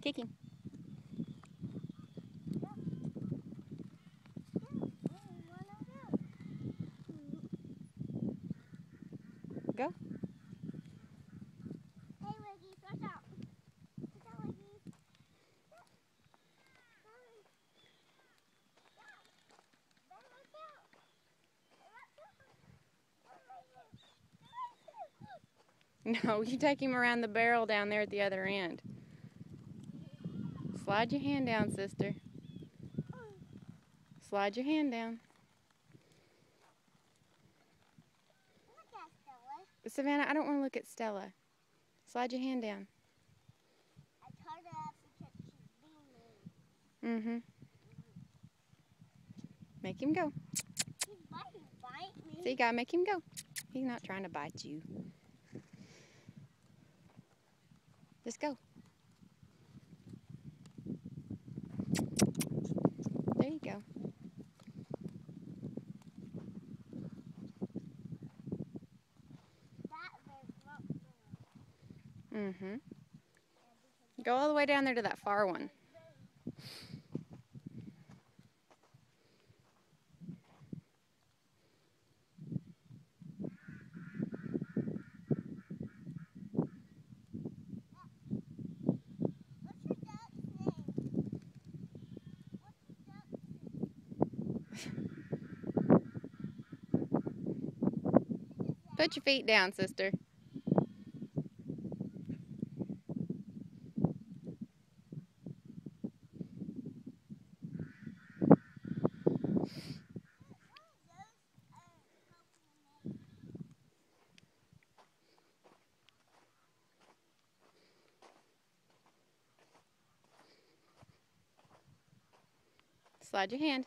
Kick him. Go. Hey, Wiggy, watch out. Watch out, Wiggy. No, you take him around the barrel down there at the other end. Slide your hand down, sister. Slide your hand down. Look at Stella. Savannah, I don't want to look at Stella. Slide your hand down. I told her that because she's being mean. Mm-hmm. Make him go. He's biting, bite me. See, you gotta make him go. He's not trying to bite you. Just go. There you go. Mm-hmm. Go all the way down there to that far one. What's your duck's name? Put your feet down, sister. Slide your hand.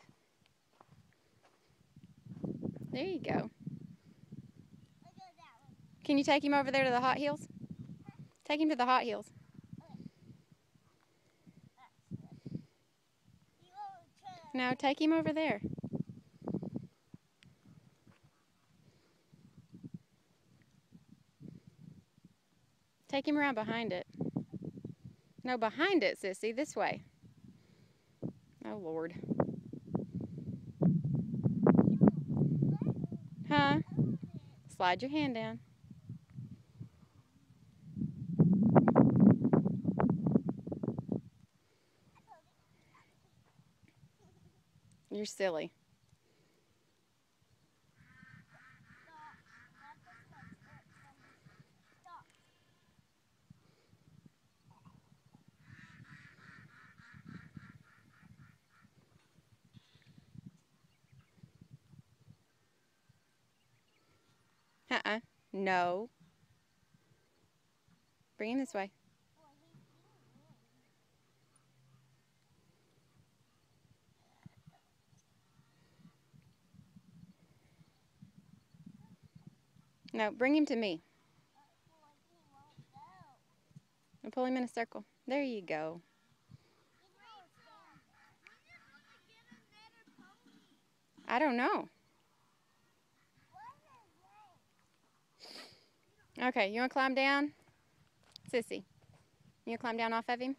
There you go. Can you take him over there to the Hot Heels? Take him to the Hot Heels. No, take him over there. Take him around behind it. No, behind it, sissy. This way. Oh, Lord. Huh? Slide your hand down. You're silly. Uh-uh. No. Bring him this way. No, bring him to me. And pull him in a circle. There you go. I don't know. Okay, you want to climb down? Sissy, you want to climb down off of him?